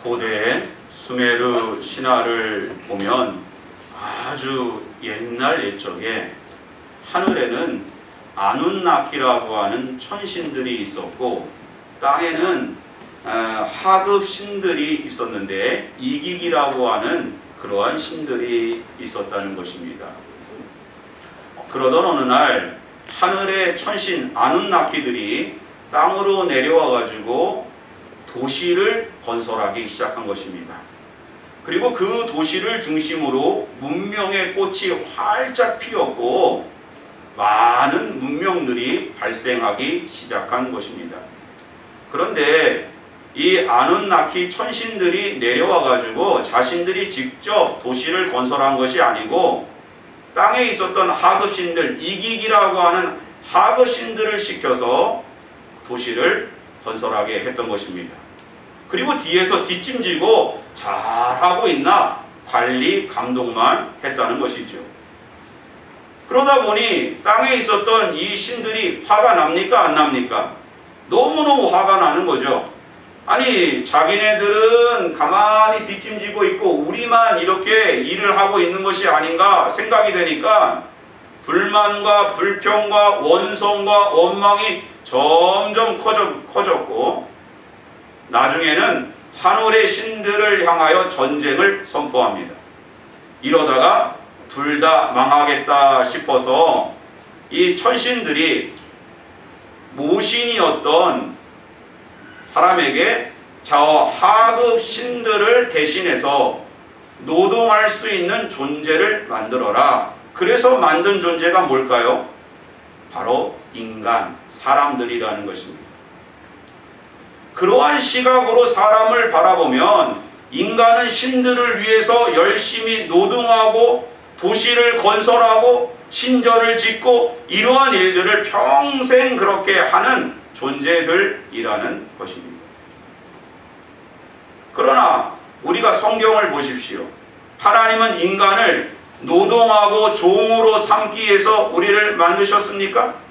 고대 수메르 신화를 보면 아주 옛날 옛적에 하늘에는 아눈나키라고 하는 천신들이 있었고 땅에는 하급 신들이 있었는데 이기기라고 하는 그러한 신들이 있었다는 것입니다. 그러던 어느 날 하늘의 천신 아눈나키들이 땅으로 내려와 가지고 도시를 건설하기 시작한 것입니다. 그리고 그 도시를 중심으로 문명의 꽃이 활짝 피었고 많은 문명들이 발생하기 시작한 것입니다. 그런데 이 아눈나키 천신들이 내려와 가지고 자신들이 직접 도시를 건설한 것이 아니고 땅에 있었던 하급신들, 이기기라고 하는 하급신들을 시켜서 도시를 건설하게 했던 것입니다. 그리고 뒤에서 뒷짐지고 잘하고 있나 관리 감독만 했다는 것이죠. 그러다 보니 땅에 있었던 이 신들이 화가 납니까 안 납니까? 너무너무 화가 나는 거죠. 아니 자기네들은 가만히 뒷짐지고 있고 우리만 이렇게 일을 하고 있는 것이 아닌가 생각이 되니까 불만과 불평과 원성과 원망이 점점 커졌고 나중에는 하늘의 신들을 향하여 전쟁을 선포합니다. 이러다가 둘 다 망하겠다 싶어서 이 천신들이 모신이었던 사람에게 저 하급 신들을 대신해서 노동할 수 있는 존재를 만들어라. 그래서 만든 존재가 뭘까요? 바로 인간, 사람들이라는 것입니다. 그러한 시각으로 사람을 바라보면 인간은 신들을 위해서 열심히 노동하고 도시를 건설하고 신전을 짓고 이러한 일들을 평생 그렇게 하는 존재들이라는 것입니다. 그러나 우리가 성경을 보십시오. 하나님은 인간을 노동하고 종으로 삼기 위해서 우리를 만드셨습니까?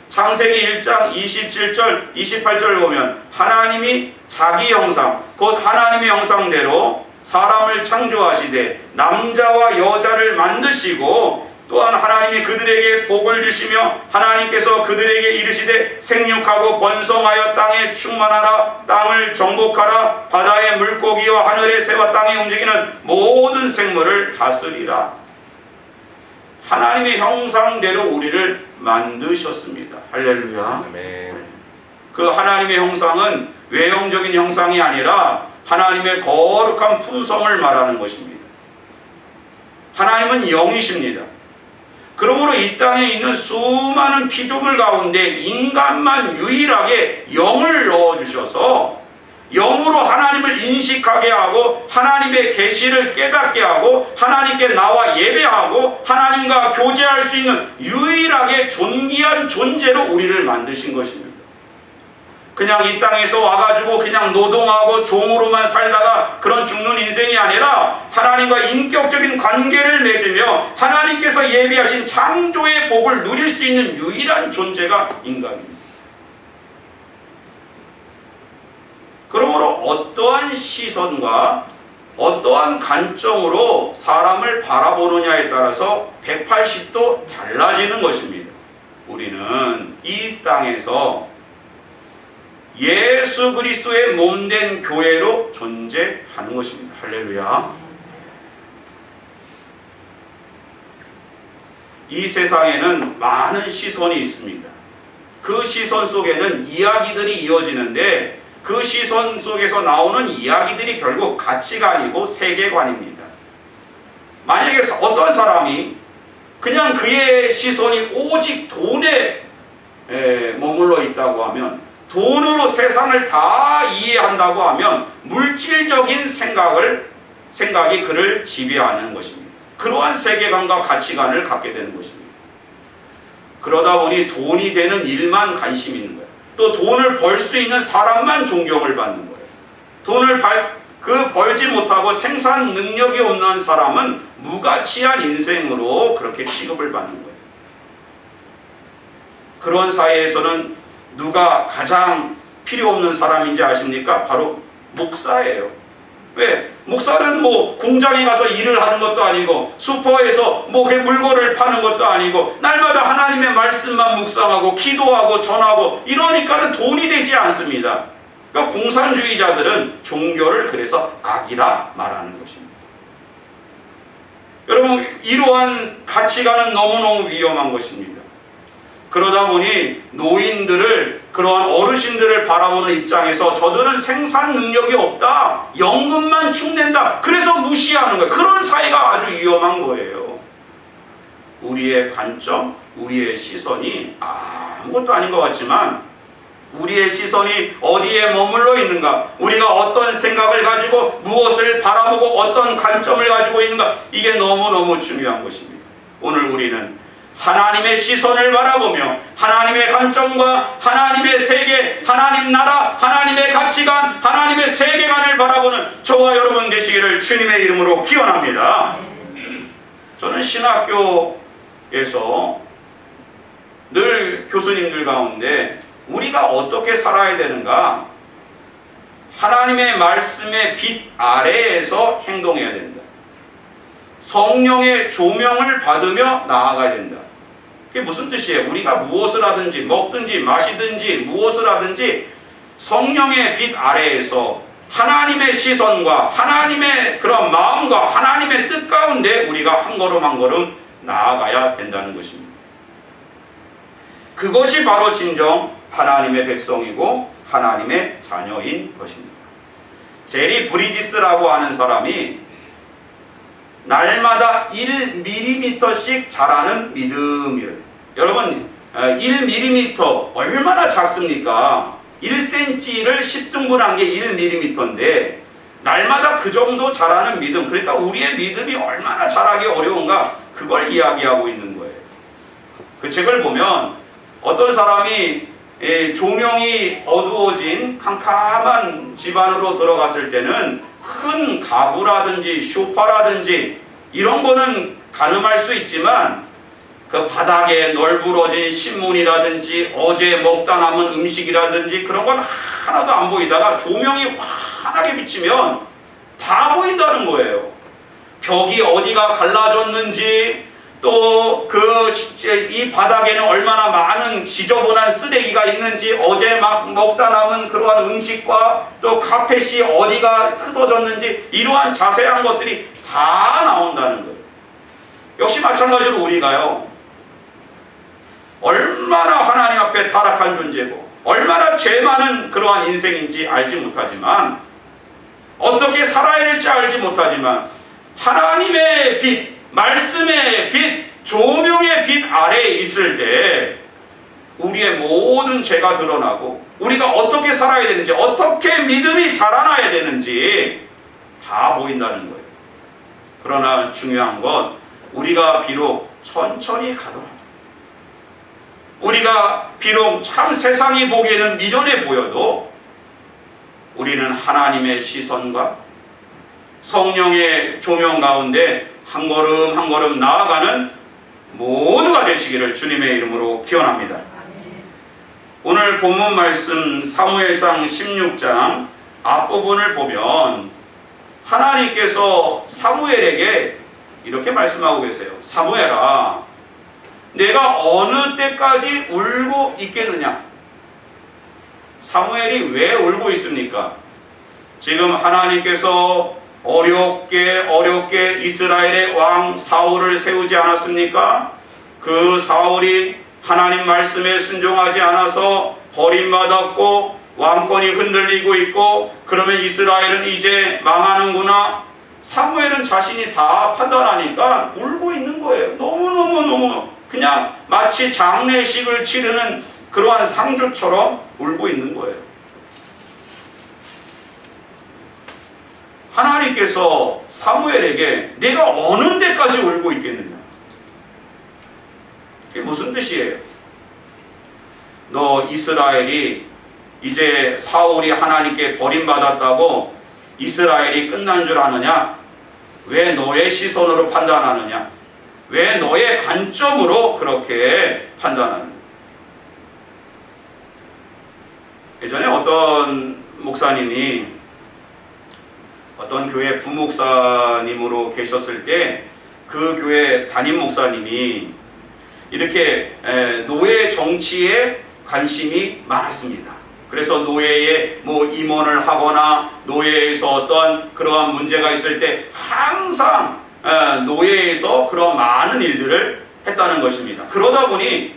창세기 1장 27절 28절을 보면 하나님이 자기 형상 곧 하나님의 형상대로 사람을 창조하시되 남자와 여자를 만드시고 또한 하나님이 그들에게 복을 주시며 하나님께서 그들에게 이르시되 생육하고 번성하여 땅에 충만하라 땅을 정복하라 바다의 물고기와 하늘의 새와 땅에 움직이는 모든 생물을 다스리라. 하나님의 형상대로 우리를 만드셨습니다. 할렐루야. 아멘. 그 하나님의 형상은 외형적인 형상이 아니라 하나님의 거룩한 품성을 말하는 것입니다. 하나님은 영이십니다. 그러므로 이 땅에 있는 수많은 피조물 가운데 인간만 유일하게 영을 넣어주셔서 영으로 하나님을 인식하게 하고 하나님의 계시를 깨닫게 하고 하나님께 나와 예배하고 하나님과 교제할 수 있는 유일하게 존귀한 존재로 우리를 만드신 것입니다. 그냥 이 땅에서 와가지고 그냥 노동하고 종으로만 살다가 그런 죽는 인생이 아니라 하나님과 인격적인 관계를 맺으며 하나님께서 예비하신 창조의 복을 누릴 수 있는 유일한 존재가 인간입니다. 그러므로 어떠한 시선과 어떠한 관점으로 사람을 바라보느냐에 따라서 180도 달라지는 것입니다. 우리는 이 땅에서 예수 그리스도의 몸된 교회로 존재하는 것입니다. 할렐루야. 이 세상에는 많은 시선이 있습니다. 그 시선 속에는 이야기들이 이어지는데 그 시선 속에서 나오는 이야기들이 결국 가치관이고 세계관입니다. 만약에 어떤 사람이 그냥 그의 시선이 오직 돈에 머물러 있다고 하면 돈으로 세상을 다 이해한다고 하면 물질적인 생각이 그를 지배하는 것입니다. 그러한 세계관과 가치관을 갖게 되는 것입니다. 그러다 보니 돈이 되는 일만 관심 있는 거예요. 또 돈을 벌 수 있는 사람만 존경을 받는 거예요. 돈을 벌지 못하고 생산 능력이 없는 사람은 무가치한 인생으로 그렇게 취급을 받는 거예요. 그런 사회에서는 누가 가장 필요 없는 사람인지 아십니까? 바로 목사예요. 왜? 목사는 뭐 공장에 가서 일을 하는 것도 아니고 슈퍼에서 뭐 물건을 파는 것도 아니고 날마다 하나님의 말씀만 묵상하고 기도하고 전하고 이러니까는 돈이 되지 않습니다. 그러니까 공산주의자들은 종교를 그래서 악이라 말하는 것입니다. 여러분, 이러한 가치관은 너무너무 위험한 것입니다. 그러다 보니 노인들을, 그러한 어르신들을 바라보는 입장에서 저들은 생산 능력이 없다, 연금만 축낸다, 그래서 무시하는 거예요. 그런 사회가 아주 위험한 거예요. 우리의 관점, 우리의 시선이 아무것도 아닌 것 같지만 우리의 시선이 어디에 머물러 있는가, 우리가 어떤 생각을 가지고 무엇을 바라보고 어떤 관점을 가지고 있는가, 이게 너무너무 중요한 것입니다. 오늘 우리는 하나님의 시선을 바라보며 하나님의 관점과 하나님의 세계, 하나님 나라, 하나님의 가치관, 하나님의 세계관을 바라보는 저와 여러분 되시기를 주님의 이름으로 기원합니다. 저는 신학교에서 늘 교수님들 가운데 우리가 어떻게 살아야 되는가, 하나님의 말씀의 빛 아래에서 행동해야 된다, 성령의 조명을 받으며 나아가야 된다. 그게 무슨 뜻이에요? 우리가 무엇을 하든지 먹든지 마시든지 무엇을 하든지 성령의 빛 아래에서 하나님의 시선과 하나님의 그런 마음과 하나님의 뜻 가운데 우리가 한 걸음 한 걸음 나아가야 된다는 것입니다. 그것이 바로 진정 하나님의 백성이고 하나님의 자녀인 것입니다. 제리 브리지스라고 하는 사람이 날마다 1mm씩 자라는 믿음이래요. 여러분, 1mm 얼마나 작습니까? 1cm를 10등분한 게 1mm인데 날마다 그 정도 자라는 믿음, 그러니까 우리의 믿음이 얼마나 자라기 어려운가, 그걸 이야기하고 있는 거예요. 그 책을 보면 어떤 사람이 조명이 어두워진 캄캄한 집 안으로 들어갔을 때는 큰 가구라든지 소파라든지 이런 거는 가늠할 수 있지만 그 바닥에 널브러진 신문이라든지 어제 먹다 남은 음식이라든지 그런 건 하나도 안 보이다가 조명이 환하게 비치면 다 보인다는 거예요. 벽이 어디가 갈라졌는지, 또 이 바닥에는 얼마나 많은 지저분한 쓰레기가 있는지, 어제 막 먹다 남은 그러한 음식과 또 카펫이 어디가 뜯어졌는지, 이러한 자세한 것들이 다 나온다는 거예요. 역시 마찬가지로 우리가요, 얼마나 하나님 앞에 타락한 존재고 얼마나 죄 많은 그러한 인생인지 알지 못하지만, 어떻게 살아야 될지 알지 못하지만 하나님의 빛, 말씀의 빛, 조명의 빛 아래에 있을 때 우리의 모든 죄가 드러나고 우리가 어떻게 살아야 되는지, 어떻게 믿음이 자라나야 되는지 다 보인다는 거예요. 그러나 중요한 건 우리가 비록 천천히 가더라도, 우리가 비록 참 세상이 보기에는 미련해 보여도 우리는 하나님의 시선과 성령의 조명 가운데 한 걸음 한 걸음 나아가는 모두가 되시기를 주님의 이름으로 기원합니다. 오늘 본문 말씀 사무엘상 16장 앞부분을 보면 하나님께서 사무엘에게 이렇게 말씀하고 계세요. 사무엘아, 내가 어느 때까지 울고 있겠느냐? 사무엘이 왜 울고 있습니까? 지금 하나님께서 어렵게 이스라엘의 왕 사울을 세우지 않았습니까? 그 사울이 하나님 말씀에 순종하지 않아서 버림받았고 왕권이 흔들리고 있고, 그러면 이스라엘은 이제 망하는구나. 사무엘은 자신이 다 판단하니까 울고 있는 거예요. 너무 그냥 마치 장례식을 치르는 그러한 상주처럼 울고 있는 거예요. 하나님께서 사무엘에게 내가 어느 때까지 울고 있겠느냐? 그게 무슨 뜻이에요? 너 이스라엘이 이제 사울이 하나님께 버림받았다고 이스라엘이 끝난 줄 아느냐? 왜 너의 시선으로 판단하느냐? 왜 너의 관점으로 그렇게 판단하느냐? 예전에 어떤 목사님이 어떤 교회 부목사님으로 계셨을 때 그 교회 담임 목사님이 이렇게 노예 정치에 관심이 많았습니다. 그래서 노예에 뭐 임원을 하거나 노예에서 어떤 그러한 문제가 있을 때 항상 노예에서 그런 많은 일들을 했다는 것입니다. 그러다 보니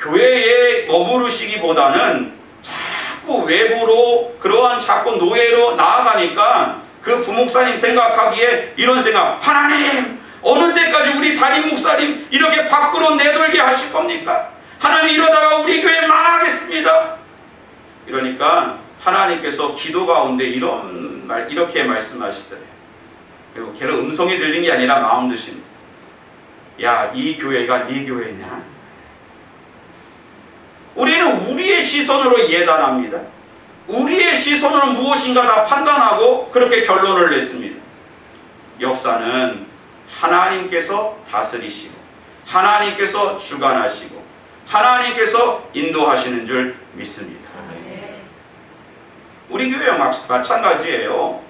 교회에 머무르시기보다는 자꾸 외부로 그러한 자꾸 노예로 나아가니까 그 부목사님 생각하기에 이런 생각, 하나님 어느 때까지 우리 담임 목사님 이렇게 밖으로 내돌게 하실 겁니까? 하나님 이러다가 우리 교회 망하겠습니다. 이러니까 하나님께서 기도 가운데 이렇게 말씀하시더래요. 그리고 걔는 음성이 들린 게 아니라 마음 드십니다. 야, 이 교회가 네 교회냐? 우리는 우리의 시선으로 예단합니다. 우리의 시선으로 무엇인가 다 판단하고 그렇게 결론을 냈습니다. 역사는 하나님께서 다스리시고 하나님께서 주관하시고 하나님께서 인도하시는 줄 믿습니다. 우리 교회와 마찬가지예요.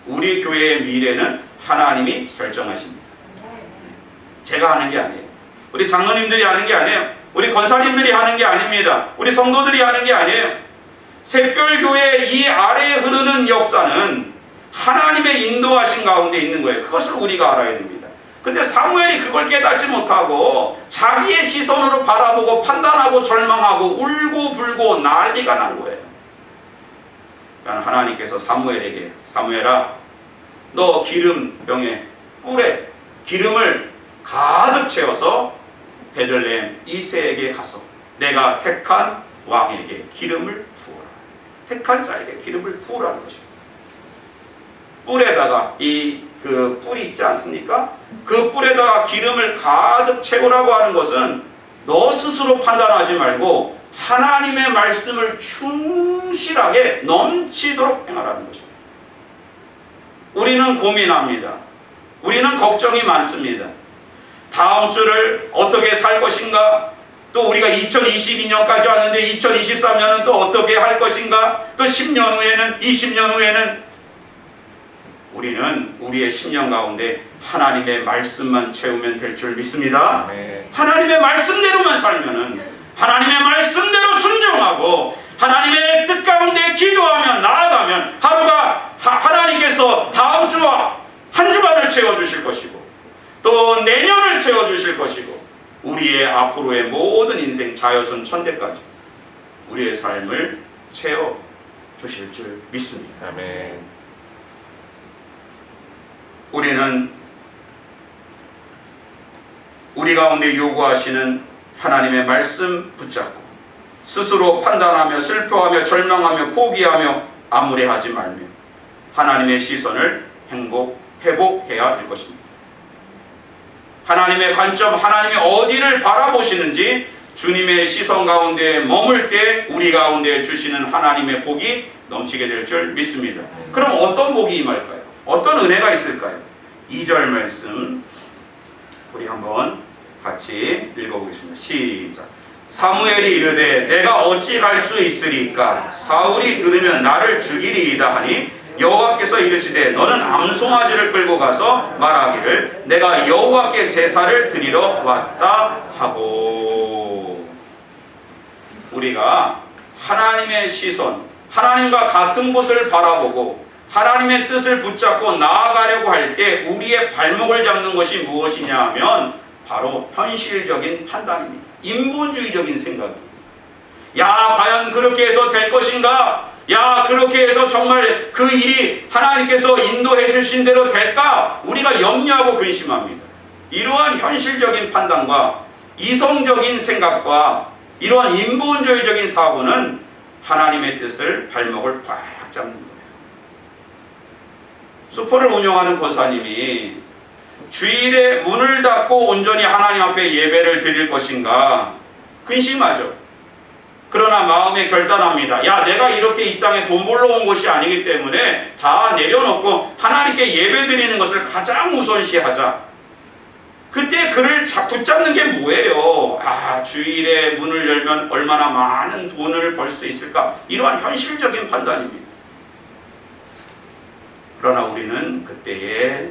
우리 교회의 미래는 하나님이 결정하십니다. 제가 하는 게 아니에요. 우리 장로님들이 하는 게 아니에요. 우리 권사님들이 하는 게 아닙니다. 우리 성도들이 하는 게 아니에요. 샛별교회 이 아래에 흐르는 역사는 하나님의 인도하신 가운데 있는 거예요. 그것을 우리가 알아야 됩니다. 근데 사무엘이 그걸 깨닫지 못하고 자기의 시선으로 바라보고 판단하고 절망하고 울고 불고 난리가 난 거예요. 그러니까 하나님께서 사무엘에게, 사무엘아, 너 기름병에 꿀에 기름을 가득 채워서 베들레헴 이새에게 가서 내가 택한 왕에게 기름을 부어라. 택한 자에게 기름을 부으라는 것입니다. 뿔에다가 그 뿔이 있지 않습니까? 그 뿔에다가 기름을 가득 채우라고 하는 것은 너 스스로 판단하지 말고 하나님의 말씀을 충실하게 넘치도록 행하라는 것입니다. 우리는 고민합니다. 우리는 걱정이 많습니다. 다음 주를 어떻게 살 것인가? 또 우리가 2022년까지 왔는데 2023년은 또 어떻게 할 것인가? 또 10년 후에는, 20년 후에는 우리는 우리의 10년 가운데 하나님의 말씀만 채우면 될 줄 믿습니다. 하나님의 말씀대로만 살면은, 하나님의 말씀대로 순종하고 하나님의 뜻 가운데 기도하며 나아가면 하루가 하나님께서 다음 주와 한 주간을 채워주실 것이고 또 내년을 채워주실 것이고 우리의 앞으로의 모든 인생 자여선 천대까지 우리의 삶을 채워주실 줄 믿습니다. 아멘. 우리는 우리 가운데 요구하시는 하나님의 말씀 붙잡고 스스로 판단하며 슬퍼하며 절망하며 포기하며 암울해하지 말며 하나님의 시선을 회복해야 될 것입니다. 하나님의 관점, 하나님이 어디를 바라보시는지 주님의 시선 가운데 머물 때 우리 가운데 주시는 하나님의 복이 넘치게 될 줄 믿습니다. 그럼 어떤 복이 임할까요? 어떤 은혜가 있을까요? 2절 말씀 우리 한번 같이 읽어보겠습니다. 시작. 사무엘이 이르되 내가 어찌 갈 수 있으리까? 사울이 들으면 나를 죽이리이다 하니 여호와께서 이르시되 너는 암송아지를 끌고 가서 말하기를 내가 여호와께 제사를 드리러 왔다 하고. 우리가 하나님의 시선, 하나님과 같은 곳을 바라보고 하나님의 뜻을 붙잡고 나아가려고 할 때 우리의 발목을 잡는 것이 무엇이냐 하면 바로 현실적인 판단입니다. 인본주의적인 생각입니다. 야, 과연 그렇게 해서 될 것인가? 야, 그렇게 해서 정말 그 일이 하나님께서 인도해 주신 대로 될까? 우리가 염려하고 근심합니다. 이러한 현실적인 판단과 이성적인 생각과 이러한 인본주의적인 사고는 하나님의 뜻을 발목을 꽉 잡는 거예요. 수포를 운영하는 권사님이 주일에 문을 닫고 온전히 하나님 앞에 예배를 드릴 것인가 근심하죠. 그러나 마음에 결단합니다. 야, 내가 이렇게 이 땅에 돈 벌러 온 것이 아니기 때문에 다 내려놓고 하나님께 예배 드리는 것을 가장 우선시하자. 그때 그를 붙잡는 게 뭐예요? 아, 주일에 문을 열면 얼마나 많은 돈을 벌 수 있을까? 이러한 현실적인 판단입니다. 그러나 우리는 그때에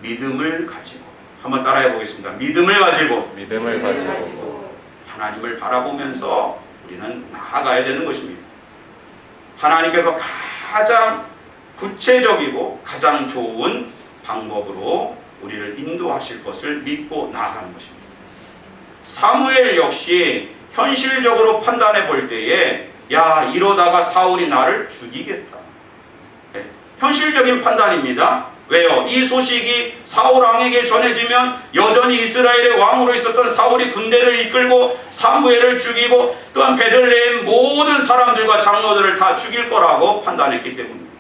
믿음을 가지고, 한번 따라해 보겠습니다. 믿음을 가지고 하나님을 바라보면서 우리는 나아가야 되는 것입니다. 하나님께서 가장 구체적이고 가장 좋은 방법으로 우리를 인도하실 것을 믿고 나아가는 것입니다. 사무엘 역시 현실적으로 판단해 볼 때에 야, 이러다가 사울이 나를 죽이겠다. 네, 현실적인 판단입니다. 왜요? 이 소식이 사울 왕에게 전해지면 여전히 이스라엘의 왕으로 있었던 사울이 군대를 이끌고 사무엘을 죽이고 또한 베들레헴 모든 사람들과 장로들을 다 죽일 거라고 판단했기 때문입니다.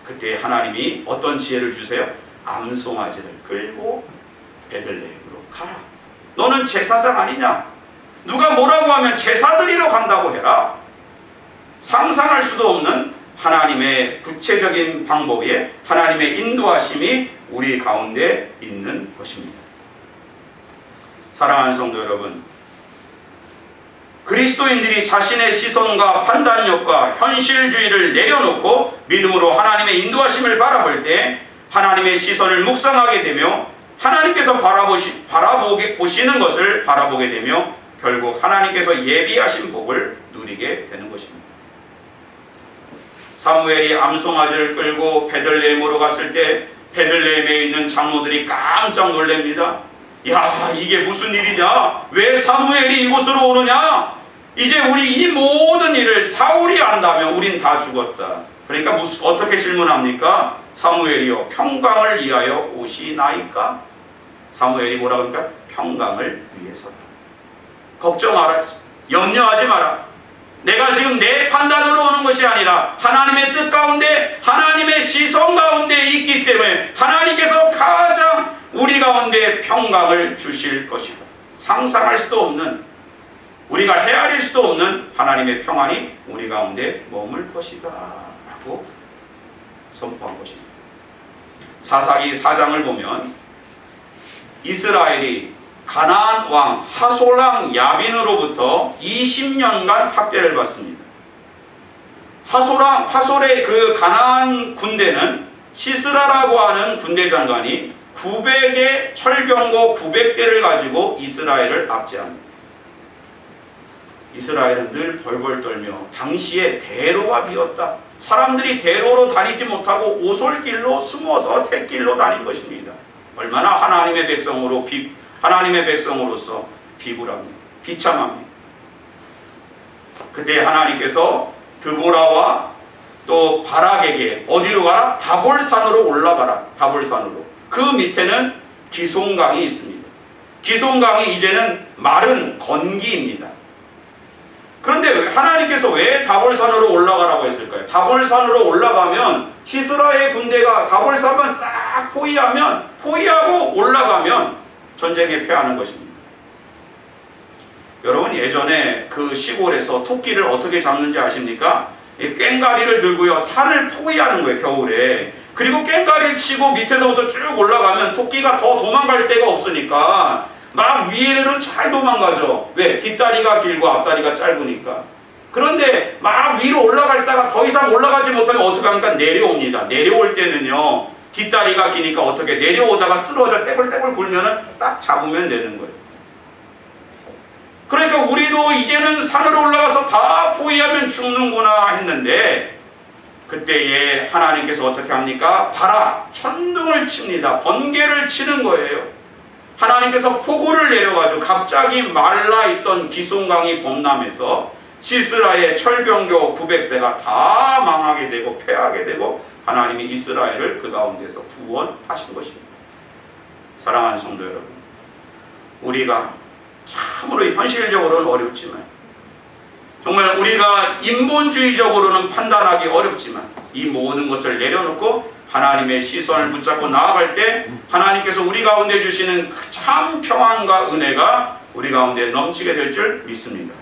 그때 하나님이 어떤 지혜를 주세요? 암송아지를 끌고 베들레헴으로 가라. 너는 제사장 아니냐? 누가 뭐라고 하면 제사드리러 간다고 해라. 상상할 수도 없는 하나님의 구체적인 방법에 하나님의 인도하심이 우리 가운데 있는 것입니다. 사랑하는 성도 여러분, 그리스도인들이 자신의 시선과 판단력과 현실주의를 내려놓고 믿음으로 하나님의 인도하심을 바라볼 때 하나님의 시선을 묵상하게 되며 하나님께서 보시는 것을 바라보게 되며 결국 하나님께서 예비하신 복을 누리게 되는 것입니다. 사무엘이 암송아지를 끌고 베들레헴으로 갔을 때 베들레헴에 있는 장로들이 깜짝 놀랍니다. 야, 이게 무슨 일이냐? 왜 사무엘이 이곳으로 오느냐? 이제 우리 이 모든 일을 사울이 안다면 우린 다 죽었다. 그러니까 어떻게 질문합니까? 사무엘이여, 평강을 위하여 오시나이까? 사무엘이 뭐라고 합니까? 평강을 위해서다. 걱정하라. 염려하지 마라. 내가 지금 내 판단으로 오는 것이 아니라 하나님의 뜻 가운데, 하나님의 시선 가운데 있기 때문에 하나님께서 가장 우리 가운데 평강을 주실 것이다. 상상할 수도 없는, 우리가 헤아릴 수도 없는 하나님의 평안이 우리 가운데 머물 것이다 라고 선포한 것입니다. 사사기 4장을 보면 이스라엘이 가나안 왕 하솔랑 야빈으로부터 20년간 학대를 받습니다. 하솔의 그 가나안 군대는 시스라라고 하는 군대 장관이 900의 철병고 900대를 가지고 이스라엘을 압제합니다. 이스라엘은 늘 벌벌 떨며 당시에 대로가 비었다. 사람들이 대로로 다니지 못하고 오솔길로 숨어서 샛길로 다닌 것입니다. 얼마나 하나님의 백성으로서 비굴합니다. 비참합니다. 그때 하나님께서 드보라와 또 바락에게 어디로 가라? 다볼산으로 올라가라. 다볼산으로. 그 밑에는 기송강이 있습니다. 기송강이 이제는 마른 건기입니다. 그런데 하나님께서 왜 다볼산으로 올라가라고 했을까요? 다볼산으로 올라가면 시스라의 군대가 다볼산만 싹 포위하고 올라가면 전쟁에 패하는 것입니다. 여러분, 예전에 그 시골에서 토끼를 어떻게 잡는지 아십니까? 꽹가리를 들고요, 산을 포위하는 거예요, 겨울에. 그리고 꽹가리를 치고 밑에서부터 쭉 올라가면 토끼가 더 도망갈 데가 없으니까 막 위에는 잘 도망가죠. 왜? 뒷다리가 길고 앞다리가 짧으니까. 그런데 막 위로 올라갔다가 더 이상 올라가지 못하면 어떻게 합니까? 내려옵니다. 내려올 때는요, 뒷다리가 기니까 어떻게 내려오다가 쓰러져 떼굴떼굴 굴면은 딱 잡으면 되는 거예요. 그러니까 우리도 이제는 산으로 올라가서 다 포위하면 죽는구나 했는데 그때에 하나님께서 어떻게 합니까? 봐라, 천둥을 칩니다. 번개를 치는 거예요. 하나님께서 폭우를 내려가지고 갑자기 말라있던 기송강이 범람해서 시스라의 철병교 900대가 다 망하게 되고 패하게 되고 하나님이 이스라엘을 그 가운데서 구원하신 것입니다. 사랑하는 성도 여러분, 우리가 참으로 현실적으로는 어렵지만, 정말 우리가 인본주의적으로는 판단하기 어렵지만 이 모든 것을 내려놓고 하나님의 시선을 붙잡고 나아갈 때 하나님께서 우리 가운데 주시는 그 참 평안과 은혜가 우리 가운데 넘치게 될 줄 믿습니다.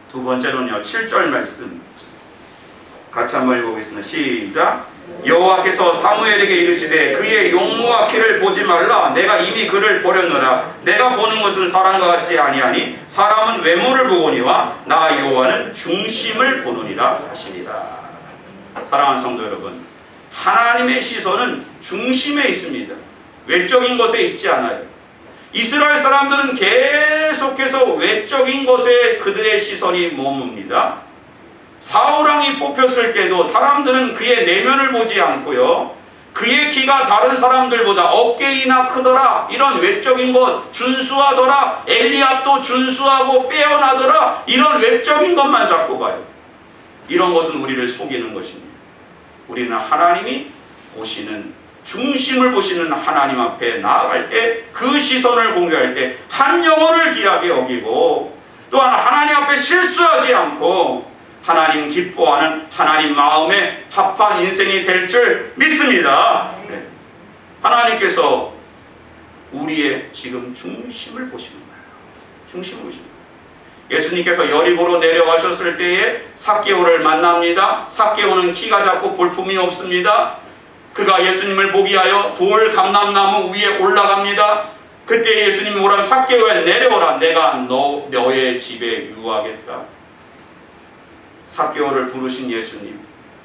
두 번째로는요, 7절 말씀 같이 한번 읽어보겠습니다. 시작. 여호와께서 사무엘에게 이르시되 그의 용모와 키를 보지 말라. 내가 이미 그를 보렸노라. 내가 보는 것은 사람과 같지 아니하니 사람은 외모를 보거니와 나 여호와는 중심을 보느니라 하시니라. 사랑하는 성도 여러분, 하나님의 시선은 중심에 있습니다. 외적인 것에 있지 않아요. 이스라엘 사람들은 계속해서 외적인 것에 그들의 시선이 머뭅니다. 사울왕이 뽑혔을 때도 사람들은 그의 내면을 보지 않고요, 그의 키가 다른 사람들보다 어깨이나 크더라, 이런 외적인 것, 준수하더라, 엘리압도 준수하고 빼어나더라, 이런 외적인 것만 잡고 봐요. 이런 것은 우리를 속이는 것입니다. 우리는 하나님이 보시는, 중심을 보시는 하나님 앞에 나아갈 때, 그 시선을 공유할 때 한 영혼을 귀하게 여기고, 또한 하나님 앞에 실수하지 않고 하나님 기뻐하는 하나님 마음에 합한 인생이 될 줄 믿습니다. 네. 하나님께서 우리의 지금 중심을 보시는 거예요. 중심을 보시는 거예요. 예수님께서 여리고로 내려가셨을 때에 삭개오를 만납니다. 삭개오는 키가 작고 볼품이 없습니다. 그가 예수님을 보기 위하여 돌 감람나무 위에 올라갑니다. 그때 예수님이 뭐라면, 삭개오야 내려오라, 내가 너의 집에 유하겠다. 삭개오를 부르신 예수님,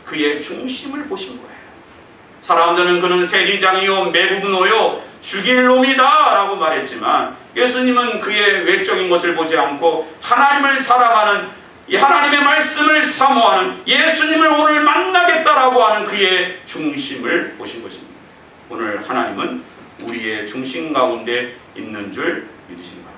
그의 중심을 보신 거예요. 사람들은 그는 세리장이요 매국노요 죽일 놈이다 라고 말했지만, 예수님은 그의 외적인 것을 보지 않고 하나님을 사랑하는, 하나님의 말씀을 사모하는, 예수님을 오늘 만나겠다라고 하는 그의 중심을 보신 것입니다. 오늘 하나님은 우리의 중심 가운데 있는 줄 믿으시기 바랍니다.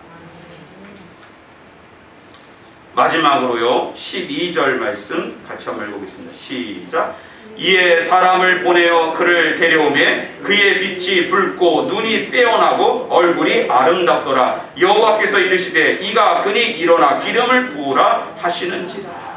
마지막으로요, 12절 말씀 같이 한번 읽어보겠습니다. 시작. 이에 사람을 보내어 그를 데려오매 그의 빛이 붉고 눈이 빼어나고 얼굴이 아름답더라. 여호와께서 이르시되 이가 그니 일어나 기름을 부으라 하시는지라.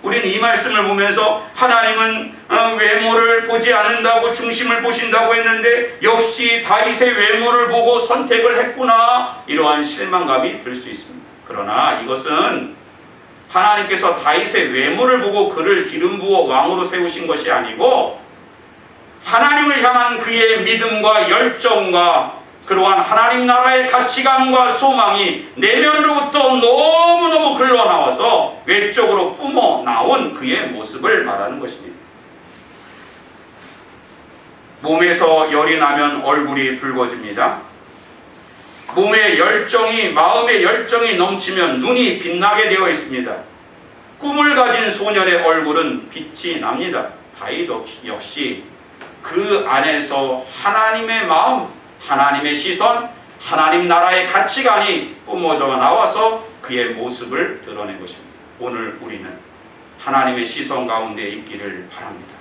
우리는 이 말씀을 보면서 하나님은 외모를 보지 않는다고 중심을 보신다고 했는데, 역시 다윗의 외모를 보고 선택을 했구나, 이러한 실망감이 들 수 있습니다. 그러나 이것은 하나님께서 다윗의 외모를 보고 그를 기름 부어 왕으로 세우신 것이 아니고, 하나님을 향한 그의 믿음과 열정과 그러한 하나님 나라의 가치관과 소망이 내면으로부터 너무너무 흘러나와서 외적으로 뿜어나온 그의 모습을 말하는 것입니다. 몸에서 열이 나면 얼굴이 붉어집니다. 몸의 열정이, 마음의 열정이 넘치면 눈이 빛나게 되어 있습니다. 꿈을 가진 소년의 얼굴은 빛이 납니다. 다윗 역시 그 안에서 하나님의 마음, 하나님의 시선, 하나님 나라의 가치관이 뿜어져 나와서 그의 모습을 드러낸 것입니다. 오늘 우리는 하나님의 시선 가운데 있기를 바랍니다.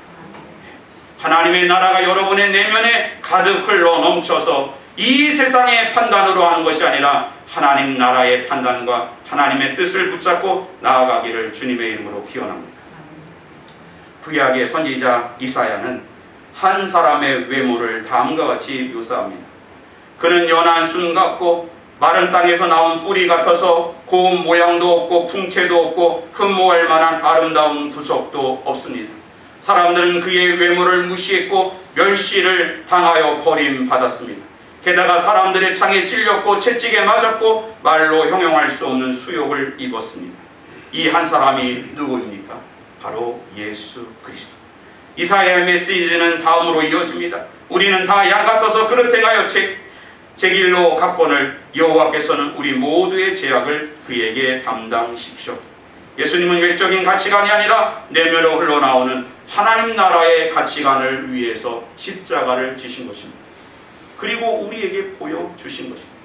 하나님의 나라가 여러분의 내면에 가득 흘러 넘쳐서 이 세상의 판단으로 하는 것이 아니라 하나님 나라의 판단과 하나님의 뜻을 붙잡고 나아가기를 주님의 이름으로 기원합니다. 구약의 선지자 이사야는 한 사람의 외모를 다음과 같이 묘사합니다. 그는 연한 순 같고 마른 땅에서 나온 뿌리 같아서 고운 모양도 없고 풍채도 없고 흠모할 만한 아름다운 구석도 없습니다. 사람들은 그의 외모를 무시했고 멸시를 당하여 버림받았습니다. 게다가 사람들의 창에 찔렸고 채찍에 맞았고 말로 형용할 수 없는 수욕을 입었습니다. 이 한 사람이 누구입니까? 바로 예수 그리스도. 이사야의 메시지는 다음으로 이어집니다. 우리는 다 양 같아서 그릇 행하여 제 길로 갔거늘 여호와께서는 우리 모두의 죄악을 그에게 담당시키셨다. 예수님은 외적인 가치관이 아니라 내면으로 흘러나오는 하나님 나라의 가치관을 위해서 십자가를 지신 것입니다. 그리고 우리에게 보여주신 것입니다.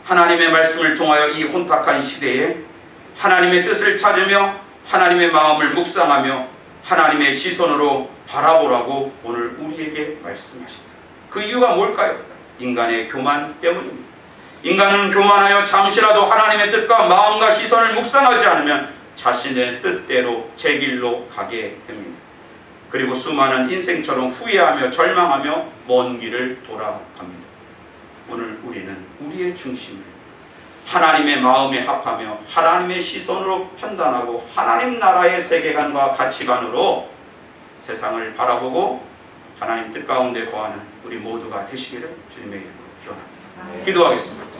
하나님의 말씀을 통하여 이 혼탁한 시대에 하나님의 뜻을 찾으며 하나님의 마음을 묵상하며 하나님의 시선으로 바라보라고 오늘 우리에게 말씀하십니다. 그 이유가 뭘까요? 인간의 교만 때문입니다. 인간은 교만하여 잠시라도 하나님의 뜻과 마음과 시선을 묵상하지 않으면 자신의 뜻대로 제 길로 가게 됩니다. 그리고 수많은 인생처럼 후회하며 절망하며 먼 길을 돌아갑니다. 오늘 우리는 우리의 중심을 하나님의 마음에 합하며 하나님의 시선으로 판단하고 하나님 나라의 세계관과 가치관으로 세상을 바라보고 하나님 뜻 가운데 거하는 우리 모두가 되시기를 주님의 이름으로 기원합니다. 기도하겠습니다.